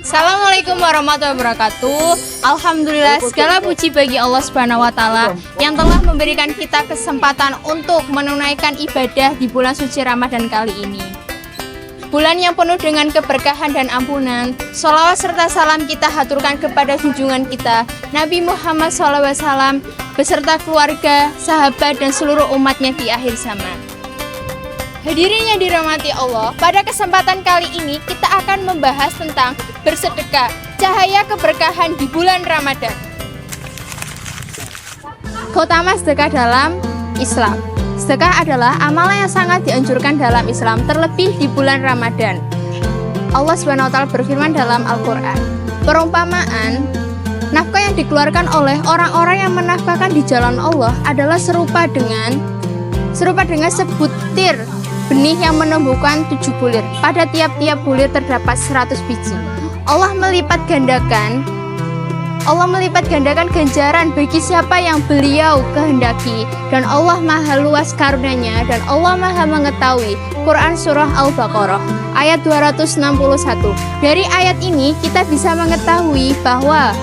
Assalamualaikum warahmatullahi wabarakatuh. Alhamdulillah, segala puji bagi Allah Subhanahu wa taala yang telah memberikan kita kesempatan untuk menunaikan ibadah di bulan suci Ramadan kali ini. Bulan yang penuh dengan keberkahan dan ampunan. Sholawat serta salam kita haturkan kepada junjungan kita Nabi Muhammad SAW beserta keluarga, sahabat dan seluruh umatnya di akhir zaman. Hadirin yang dirahmati Allah, pada kesempatan kali ini kita akan membahas tentang bersedekah, cahaya keberkahan di bulan Ramadan. Keutamaan sedekah dalam Islam. Sedekah adalah amalan yang sangat dianjurkan dalam Islam, terlebih di bulan Ramadan. Allah SWT berfirman dalam Al-Quran, perumpamaan nafkah yang dikeluarkan oleh orang-orang yang menafkahkan di jalan Allah adalah serupa dengan sebutir benih yang menumbuhkan 7 bulir. Pada tiap-tiap bulir terdapat 100 biji. Allah melipat gandakan ganjaran bagi siapa yang Beliau kehendaki, dan Allah Maha luas karunia-Nya dan Allah Maha mengetahui. Quran Surah Al-Baqarah ayat 261. Dari ayat ini kita bisa mengetahui bahwa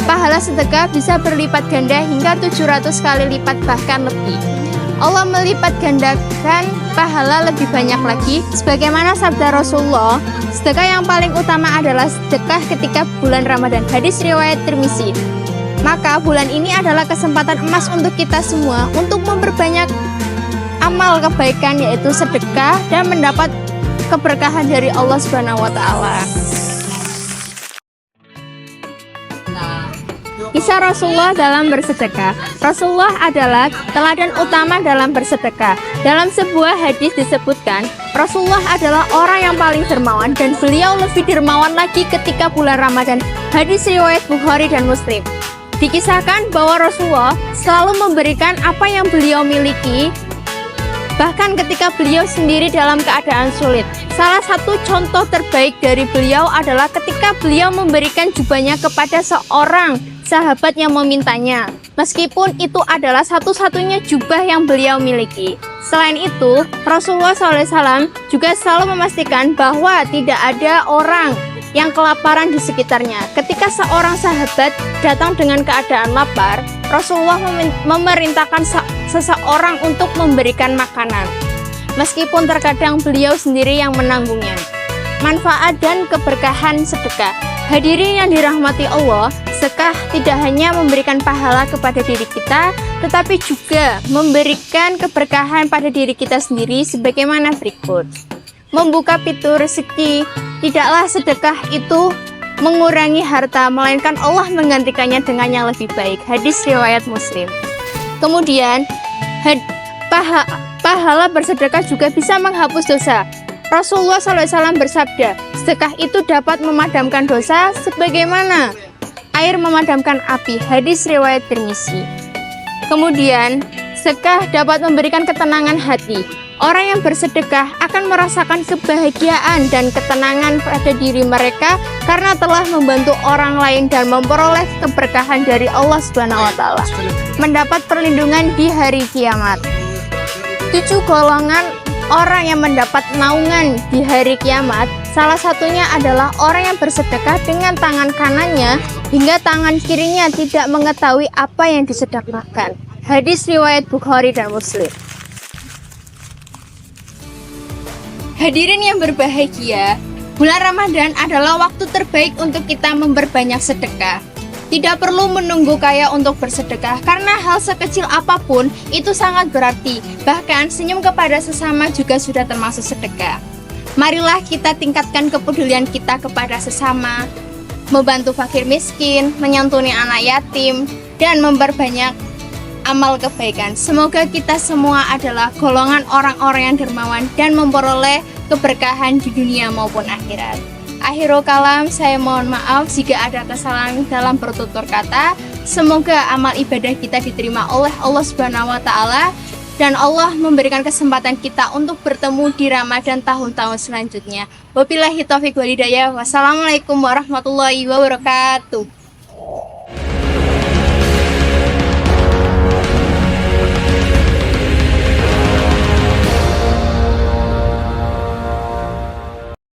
pahala sedekah bisa berlipat ganda hingga 700 kali lipat bahkan lebih. Allah melipat gandakan pahala lebih banyak lagi. Sebagaimana sabda Rasulullah, sedekah yang paling utama adalah sedekah ketika bulan Ramadan. Hadis riwayat Tirmizi. Maka bulan ini adalah kesempatan emas untuk kita semua untuk memperbanyak amal kebaikan, yaitu sedekah, dan mendapat keberkahan dari Allah Subhanahu wa taala. Kisah Rasulullah dalam bersedekah. Rasulullah adalah teladan utama dalam bersedekah. Dalam sebuah hadis disebutkan, Rasulullah adalah orang yang paling dermawan dan beliau lebih dermawan lagi ketika bulan Ramadan. Hadis riwayat Bukhari dan Muslim. Dikisahkan bahwa Rasulullah selalu memberikan apa yang beliau miliki, bahkan ketika beliau sendiri dalam keadaan sulit. Salah satu contoh terbaik dari beliau adalah ketika beliau memberikan jubahnya kepada seorang sahabat yang memintanya, meskipun itu adalah satu-satunya jubah yang beliau miliki. Selain itu, Rasulullah SAW juga selalu memastikan bahwa tidak ada orang yang kelaparan di sekitarnya. Ketika seorang sahabat datang dengan keadaan lapar, Rasulullah memerintahkan seseorang untuk memberikan makanan, meskipun terkadang beliau sendiri yang menanggungnya. Manfaat dan keberkahan sedekah. Hadirin yang dirahmati Allah, sedekah tidak hanya memberikan pahala kepada diri kita, tetapi juga memberikan keberkahan pada diri kita sendiri sebagaimana berikut. Membuka pintu rezeki. Tidaklah sedekah itu mengurangi harta, melainkan Allah menggantikannya dengan yang lebih baik. Hadis riwayat Muslim. Kemudian, pahala bersedekah juga bisa menghapus dosa. Rasulullah SAW bersabda, sedekah itu dapat memadamkan dosa sebagaimana air memadamkan api. Hadis riwayat Tirmizi. Kemudian, sedekah dapat memberikan ketenangan hati. Orang yang bersedekah akan merasakan kebahagiaan dan ketenangan pada diri mereka karena telah membantu orang lain dan memperoleh keberkahan dari Allah Subhanahu wa taala. Mendapat perlindungan di hari kiamat. 7 golongan orang yang mendapat naungan di hari kiamat, salah satunya adalah orang yang bersedekah dengan tangan kanannya hingga tangan kirinya tidak mengetahui apa yang disedekahkan. Hadis riwayat Bukhari dan Muslim. Hadirin yang berbahagia, bulan Ramadan adalah waktu terbaik untuk kita memperbanyak sedekah. Tidak perlu menunggu kaya untuk bersedekah, karena hal sekecil apapun itu sangat berarti. Bahkan senyum kepada sesama juga sudah termasuk sedekah. Marilah kita tingkatkan kepedulian kita kepada sesama, membantu fakir miskin, menyantuni anak yatim, dan memperbanyak amal kebaikan. Semoga kita semua adalah golongan orang-orang yang dermawan dan memperoleh keberkahan di dunia maupun akhirat. Akhirul kalam, saya mohon maaf jika ada kesalahan dalam bertutur kata. Semoga amal ibadah kita diterima oleh Allah Subhanahu wa taala dan Allah memberikan kesempatan kita untuk bertemu di Ramadan tahun-tahun selanjutnya. Wabillahi taufiq wal hidayah. Wassalamualaikum warahmatullahi wabarakatuh.